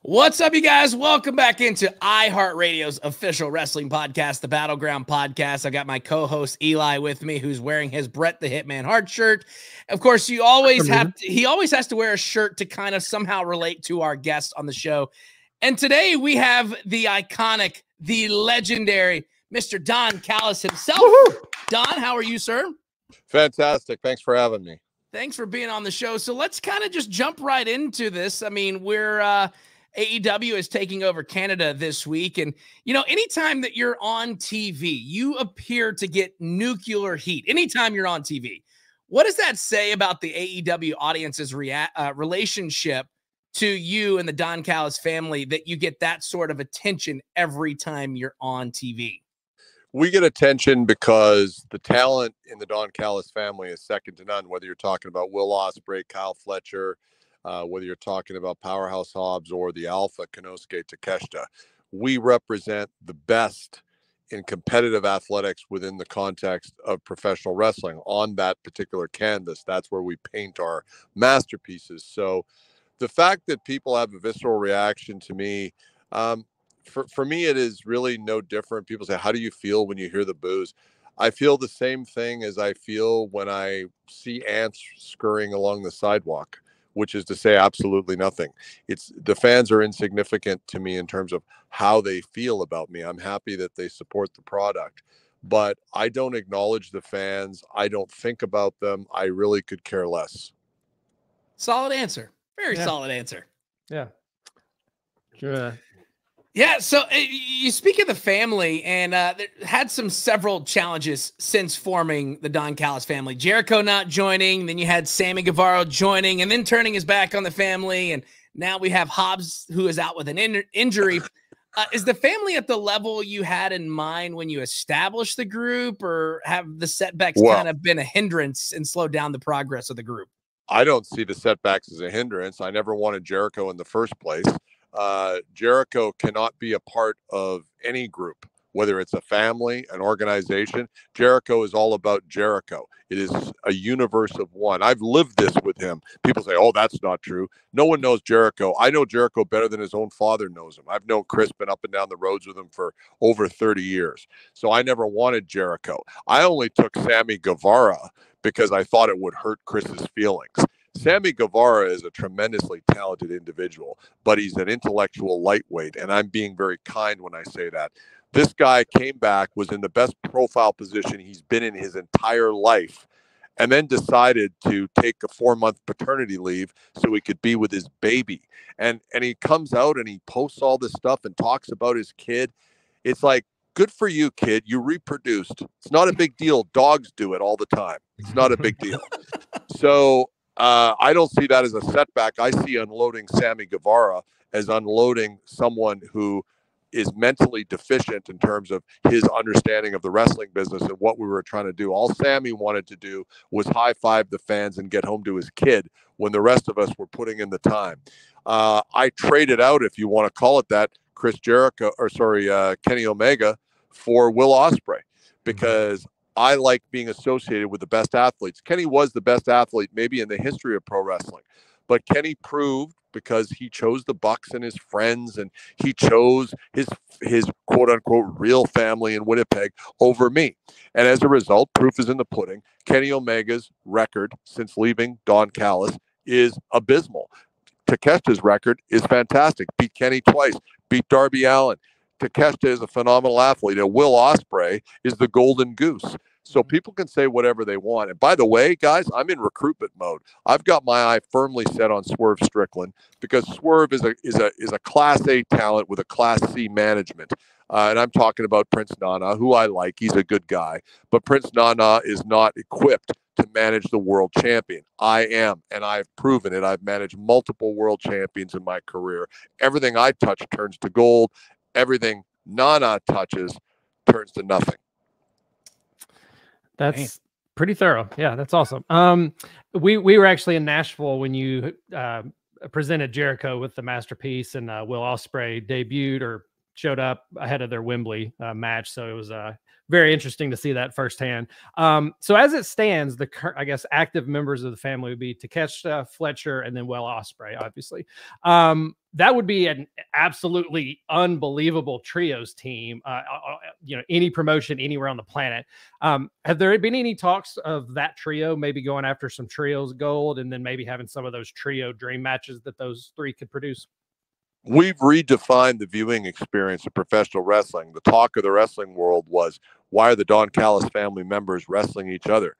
What's up, you guys? Welcome back into iHeartRadio's official wrestling podcast, the Battleground Podcast. I got my co-host Eli with me, who's wearing his Bret the Hitman Hart shirt. Of course, he always has to wear a shirt to kind of somehow relate to our guest on the show. And today we have the iconic, the legendary Mr. Don Callis himself. Woo-hoo! Don, how are you, sir? Fantastic. Thanks for having me. Thanks for being on the show. So let's kind of just jump right into this. I mean, we're AEW is taking over Canada this week. And, you know, anytime that you're on TV, you appear to get nuclear heat. Anytime you're on TV. What does that say about the AEW audience's relationship to you and the Don Callis family that you get that sort of attention every time you're on TV? We get attention because the talent in the Don Callis family is second to none, whether you're talking about Will Ospreay, Kyle Fletcher, whether you're talking about Powerhouse Hobbs or the Alpha Konosuke Takeshita. We represent the best in competitive athletics within the context of professional wrestling on that particular canvas. That's where we paint our masterpieces. So the fact that people have a visceral reaction to me, for me, it is really no different. People say, how do you feel when you hear the boos? I feel the same thing as I feel when I see ants scurrying along the sidewalk, which is to say absolutely nothing. It's the fans are insignificant to me in terms of how they feel about me. I'm happy that they support the product, but I don't acknowledge the fans. I don't think about them. I really could care less. Solid answer. Very solid answer. Yeah. Sure. Yeah, so you speak of the family, and had several challenges since forming the Don Callis family. Jericho not joining, then you had Sammy Guevara joining, and then turning his back on the family, and now we have Hobbs, who is out with an injury. Is the family at the level you had in mind when you established the group, or have the setbacks kind of been a hindrance and slowed down the progress of the group? I don't see the setbacks as a hindrance. I never wanted Jericho in the first place. Jericho cannot be a part of any group, whether it's a family, an organization. Jericho is all about Jericho. It is a universe of one. I've lived this with him. People say, oh, that's not true. No one knows Jericho. I know Jericho better than his own father knows him. I've known Chris, been up and down the roads with him for over 30 years. So I never wanted Jericho. I only took Sammy Guevara because I thought it would hurt Chris's feelings. Sammy Guevara is a tremendously talented individual, but he's an intellectual lightweight, and I'm being very kind when I say that. This guy came back, was in the best profile position he's been in his entire life, and then decided to take a 4-month paternity leave so he could be with his baby. And he comes out and he posts all this stuff and talks about his kid. It's like, good for you, kid. You reproduced. It's not a big deal. Dogs do it all the time. It's not a big deal. So I don't see that as a setback. I see unloading Sammy Guevara as unloading someone who is mentally deficient in terms of his understanding of the wrestling business and what we were trying to do. All Sammy wanted to do was high-five the fans and get home to his kid when the rest of us were putting in the time. I traded out, if you want to call it that, Kenny Omega for Will Ospreay because I like being associated with the best athletes. Kenny was the best athlete maybe in the history of pro wrestling, but Kenny proved because he chose the Bucks and his friends, and he chose his quote unquote real family in Winnipeg over me. And as a result, proof is in the pudding. Kenny Omega's record since leaving Don Callis is abysmal. Takeshita's record is fantastic. Beat Kenny twice, beat Darby Allin. Takeshita is a phenomenal athlete, and Will Ospreay is the golden goose. So people can say whatever they want. And by the way, guys, I'm in recruitment mode. I've got my eye firmly set on Swerve Strickland because Swerve is a Class A talent with a Class C management. And I'm talking about Prince Nana, who I like. He's a good guy. But Prince Nana is not equipped to manage the world champion. I am, and I've proven it. I've managed multiple world champions in my career. Everything I touch turns to gold. Everything Nana touches turns to nothing. That's pretty thorough. Yeah, that's awesome. We were actually in Nashville when you presented Jericho with the masterpiece, and Will Ospreay debuted or showed up ahead of their Wembley match, so it was very interesting to see that firsthand. So as it stands, the I guess active members of the family would be Takeshita, Fletcher, and then Will Ospreay, obviously. That would be an absolutely unbelievable trios team. Any promotion anywhere on the planet. Have there been any talks of that trio maybe going after some trios gold, and then maybe having some of those trio dream matches that those three could produce? We've redefined the viewing experience of professional wrestling. The talk of the wrestling world was, why are the Don Callis family members wrestling each other?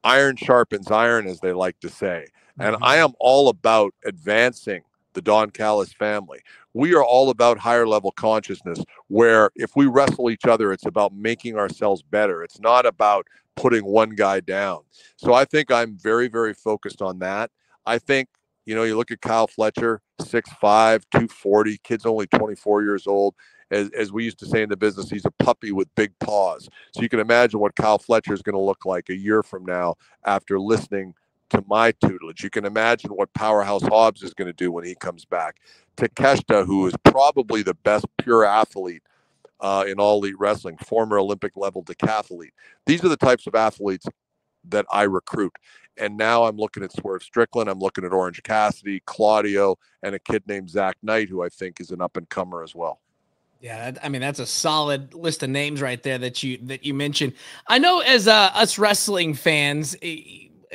Iron sharpens iron, as they like to say. And I am all about advancing the Don Callis family. We are all about higher level consciousness, where if we wrestle each other, it's about making ourselves better. It's not about putting one guy down. So I think I'm very, very focused on that. I think, you look at Kyle Fletcher, 6'5", 240, kid's only 24 years old. As we used to say in the business, he's a puppy with big paws. So you can imagine what Kyle Fletcher is going to look like a year from now after listening to my tutelage. You can imagine what Powerhouse Hobbs is going to do when he comes back. Takeshita, who is probably the best pure athlete in all elite wrestling, former Olympic level decathlete. These are the types of athletes that I recruit. And now I'm looking at Swerve Strickland. I'm looking at Orange Cassidy, Claudio, and a kid named Zach Knight, who I think is an up-and-comer as well. Yeah, I mean, that's a solid list of names right there that you mentioned. I know as us wrestling fans,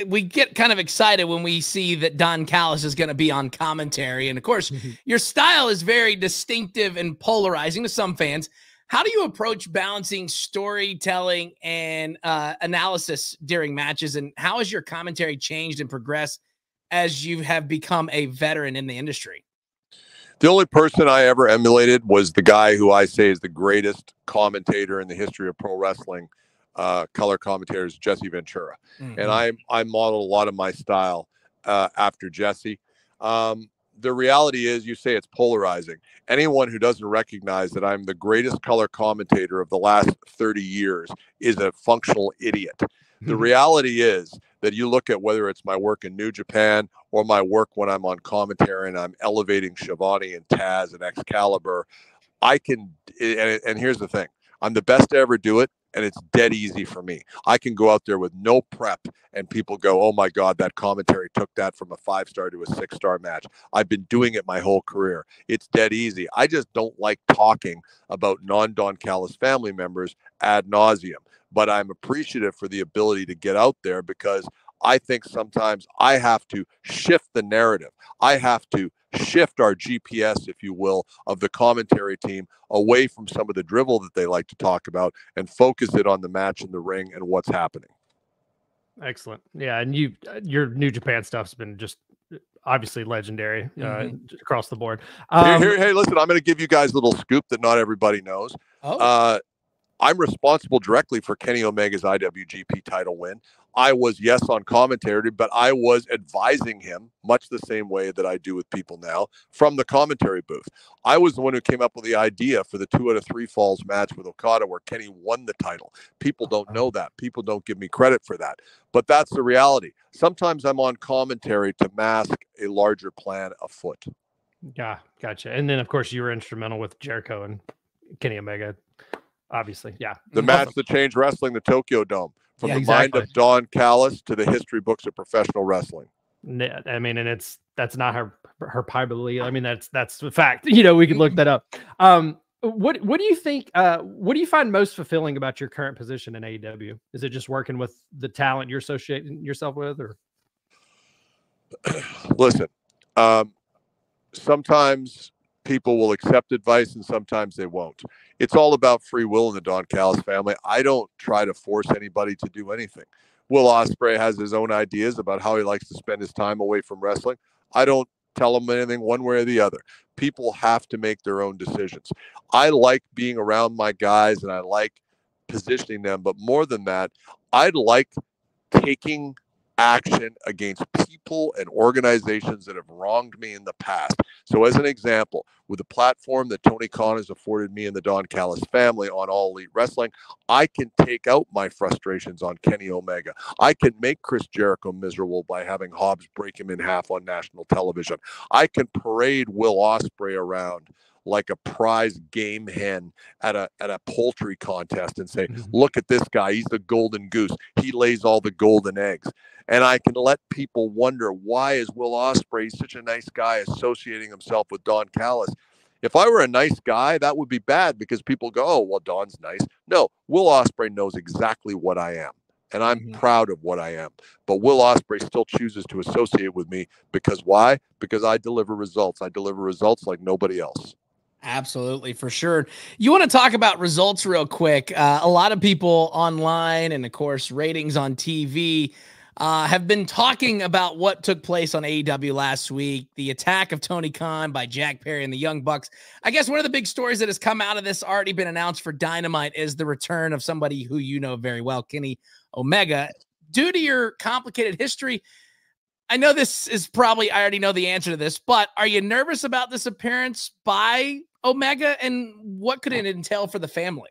we get kind of excited when we see that Don Callis is going to be on commentary. And of course, your style is very distinctive and polarizing to some fans. How do you approach balancing storytelling and analysis during matches? And how has your commentary changed and progressed as you have become a veteran in the industry? The only person I ever emulated was the guy who I say is the greatest commentator in the history of pro wrestling, color commentators, Jesse Ventura. And I modeled a lot of my style after Jesse. The reality is, you say it's polarizing. Anyone who doesn't recognize that I'm the greatest color commentator of the last 30 years is a functional idiot. The reality is that you look at whether it's my work in New Japan or my work when I'm on commentary and I'm elevating Shivani and Taz and Excalibur, I can, and here's the thing, I'm the best to ever do it, and it's dead easy for me. I can go out there with no prep, and people go, oh my God, that commentary took that from a 5-star to a 6-star match. I've been doing it my whole career. It's dead easy. I just don't like talking about non-Don Callis family members ad nauseum. But I'm appreciative for the ability to get out there, because I think sometimes I have to shift the narrative. I have to shift our GPS, if you will, of the commentary team away from some of the drivel that they like to talk about and focus it on the match in the ring and what's happening. Excellent. Yeah. And your New Japan stuff's been just obviously legendary across the board. Hey, listen, I'm going to give you guys a little scoop that not everybody knows. I'm responsible directly for Kenny Omega's IWGP title win. I was, yes, on commentary, but I was advising him much the same way that I do with people now from the commentary booth. I was the one who came up with the idea for the 2 out of 3 falls match with Okada where Kenny won the title. People don't know that. People don't give me credit for that. But that's the reality. Sometimes I'm on commentary to mask a larger plan afoot. Yeah, gotcha. And then, of course, you were instrumental with Jericho and Kenny Omega. Obviously, yeah. The match that changed wrestling, the Tokyo Dome, from the mind of Don Callis to the history books of professional wrestling. I mean, and that's not her hyperbole. I mean, that's the fact. We could look that up. What do you think? What do you find most fulfilling about your current position in AEW? Is it just working with the talent you're associating yourself with, or? Listen, sometimes people will accept advice and sometimes they won't. It's all about free will in the Don Callis family. I don't try to force anybody to do anything. Will Ospreay has his own ideas about how he likes to spend his time away from wrestling. I don't tell him anything one way or the other. People have to make their own decisions. I like being around my guys and I like positioning them, but more than that, I like taking action against people and organizations that have wronged me in the past. So as an example, with the platform that Tony Khan has afforded me and the Don Callis family on All Elite Wrestling, I can take out my frustrations on Kenny Omega. I can make Chris Jericho miserable by having Hobbs break him in half on national television. I can parade Will Ospreay around like a prize game hen at a poultry contest and say, look at this guy, he's the golden goose, he lays all the golden eggs. And I can let people wonder, why is Will Ospreay such a nice guy associating himself with Don Callis? If I were a nice guy, that would be bad, because people go, oh, well, Don's nice. No, Will Ospreay knows exactly what I am, and I'm proud of what I am. But Will Ospreay still chooses to associate with me because why? Because I deliver results. I deliver results like nobody else. Absolutely, for sure. You want to talk about results real quick. A lot of people online and, of course, ratings on TV have been talking about what took place on AEW last week, the attack of Tony Khan by Jack Perry and the Young Bucks. I guess one of the big stories that has come out of this, already been announced for Dynamite, is the return of somebody who you know very well, Kenny Omega. Due to your complicated history, I know this is probably, I already know the answer to this, but are you nervous about this appearance by Omega, and what could it entail for the family?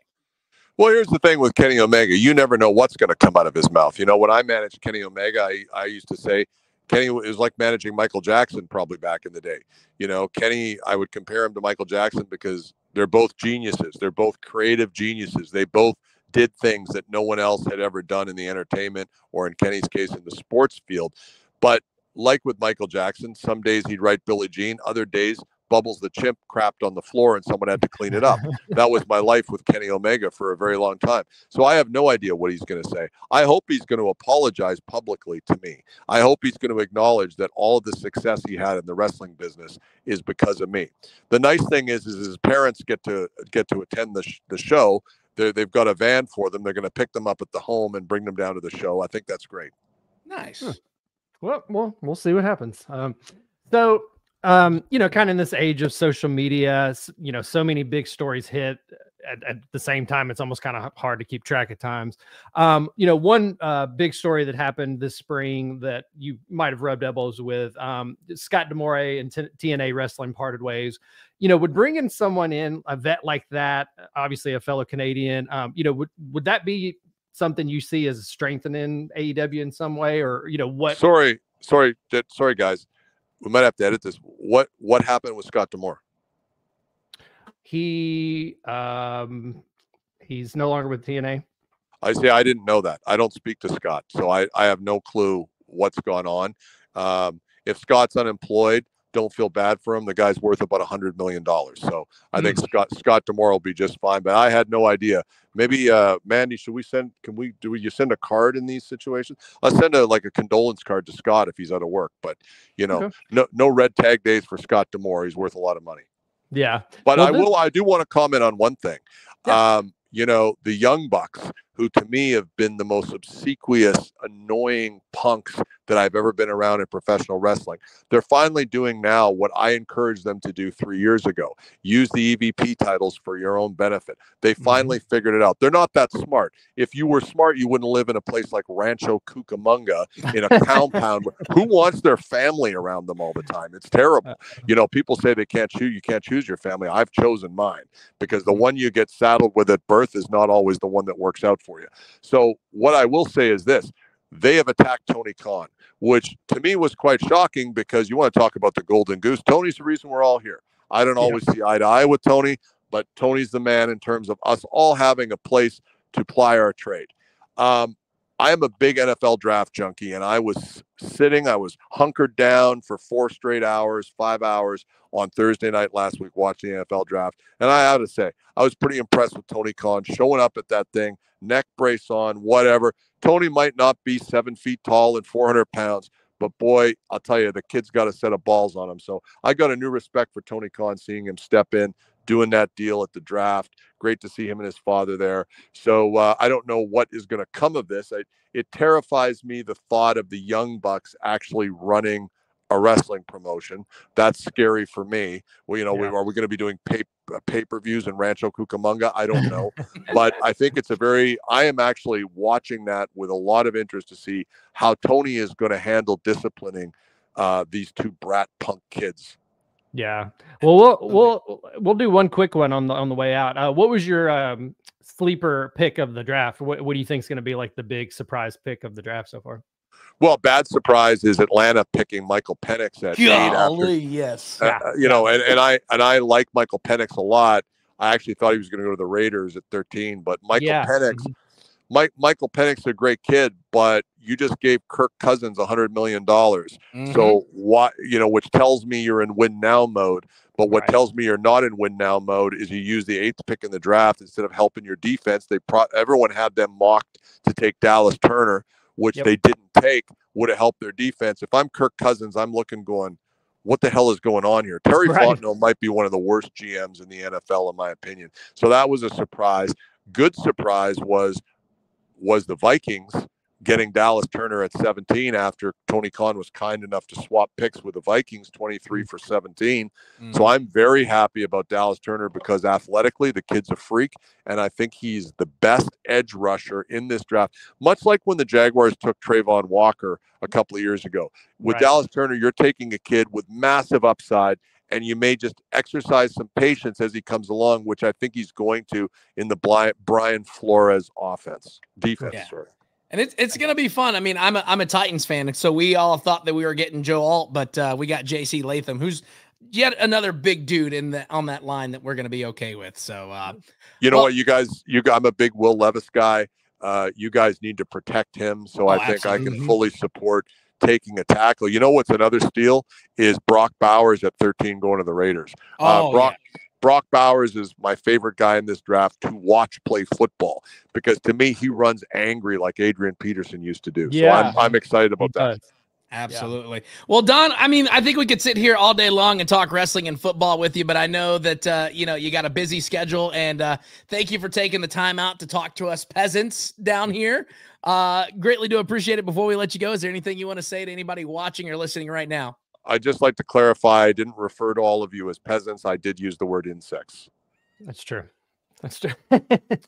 Well, here's the thing with Kenny Omega. You never know what's going to come out of his mouth. You know, when I managed Kenny Omega, I used to say Kenny was like managing Michael Jackson probably back in the day. You know, Kenny, I would compare him to Michael Jackson because they're both geniuses. They're both creative geniuses. They both did things that no one else had ever done in the entertainment, or in Kenny's case, in the sports field. But like with Michael Jackson, some days he'd write Billie Jean, other days Bubbles the chimp crapped on the floor and someone had to clean it up. That was my life with Kenny Omega for a very long time. So I have no idea what he's going to say. I hope he's going to apologize publicly to me. I hope he's going to acknowledge that all of the success he had in the wrestling business is because of me. The nice thing is his parents get to attend the show. They've got a van for them. They're going to pick them up at the home and bring them down to the show. I think that's great. Nice. Well, we'll see what happens. You know, kind of in this age of social media, you know, so many big stories hit at the same time. It's almost kind of hard to keep track at times. You know, one big story that happened this spring that you might have rubbed elbows with, Scott D'Amore and TNA Wrestling parted ways. You know, would bringing someone in, a vet like that, obviously a fellow Canadian, you know, would that be something you see as strengthening AEW in some way, or, you know, what? Sorry, guys. We might have to edit this. What happened with Scott D'Amore? He's no longer with TNA. I say I didn't know that. I don't speak to Scott, so I have no clue what's gone on. If Scott's unemployed, don't feel bad for him. The guy's worth about $100 million. So I think Scott D'Amore will be just fine. But I had no idea. Maybe Mandy, you send a card in these situations? I'll send a condolence card to Scott if he's out of work. But you know, no red tag days for Scott D'Amore. He's worth a lot of money. Yeah. But I do want to comment on one thing. Yeah. You know, the Young Bucks, who to me have been the most obsequious, annoying punks that I've ever been around in professional wrestling. They're finally doing now what I encouraged them to do 3 years ago. Use the EVP titles for your own benefit. They finally figured it out. They're not that smart. If you were smart, you wouldn't live in a place like Rancho Cucamonga in a compound. Who wants their family around them all the time? It's terrible. You know, people say you can't choose your family. I've chosen mine, because the one you get saddled with at birth is not always the one that works out for you. So what I will say is this: they have attacked Tony Khan, which to me was quite shocking, because you want to talk about the golden goose. Tony's the reason we're all here. I don't always see eye to eye with Tony, but Tony's the man in terms of us all having a place to ply our trade. I am a big NFL draft junkie, and I was hunkered down for 5 hours on Thursday night last week watching the NFL draft. And I have to say, I was pretty impressed with Tony Khan showing up at that thing, neck brace on, whatever. Tony might not be 7 feet tall and 400 pounds, but boy, I'll tell you, the kid's got a set of balls on him. So I got a new respect for Tony Khan, seeing him step in, doing that deal at the draft. Great to see him and his father there. So I don't know what is going to come of this. It terrifies me, the thought of the Young Bucks actually running a wrestling promotion. That's scary for me. Well, you know, are we going to be doing pay-per-views in Rancho Cucamonga? I don't know. But I think I am actually watching that with a lot of interest to see how Tony is going to handle disciplining these two brat punk kids. Yeah. Well, we'll do one quick one on the way out. What was your sleeper pick of the draft? What do you think is going to be like the big surprise pick of the draft so far? Well, bad surprise is Atlanta picking Michael Penix at 8 after, yes. you know, and I like Michael Penix a lot. I actually thought he was going to go to the Raiders at 13, but Michael Penix, Michael Penix is a great kid, but you just gave Kirk Cousins $100 million. So what, you know, which tells me you're in win now mode. But what tells me you're not in win now mode is you use the 8th pick in the draft instead of helping your defense. Everyone had them mocked to take Dallas Turner, which they didn't take. Would have helped their defense. If I'm Kirk Cousins, I'm looking going, what the hell is going on here? Terry Fontenot might be one of the worst GMs in the NFL, in my opinion. So that was a surprise. Good surprise was the Vikings getting Dallas Turner at 17 after Tony Khan was kind enough to swap picks with the Vikings 23 for 17. So I'm very happy about Dallas Turner because athletically the kid's a freak, and I think he's the best edge rusher in this draft, much like when the Jaguars took Trayvon Walker a couple of years ago. With Dallas Turner, you're taking a kid with massive upside, and you may just exercise some patience as he comes along, which I think he's going to in the Brian Flores defense. Sorry. And it's going to be fun. I mean, I'm a Titans fan, so we all thought that we were getting Joe Alt, but we got J.C. Latham, who's yet another big dude on that line that we're going to be okay with. So, you know what, you guys, I'm a big Will Levis guy. You guys need to protect him. So I think I can fully support taking a tackle. You know what's another steal is Brock Bowers at 13 going to the Raiders. Brock Bowers is my favorite guy in this draft to watch play football because to me he runs angry like Adrian Peterson used to do. So I'm excited about that. Absolutely. Well, Don, I mean, I think we could sit here all day long and talk wrestling and football with you, but I know that, you know, you got a busy schedule, and thank you for taking the time out to talk to us peasants down here. Greatly do appreciate it. Before we let you go, is there anything you want to say to anybody watching or listening right now? I'd just like to clarify, I didn't refer to all of you as peasants. I did use the word insects. That's true. That's true.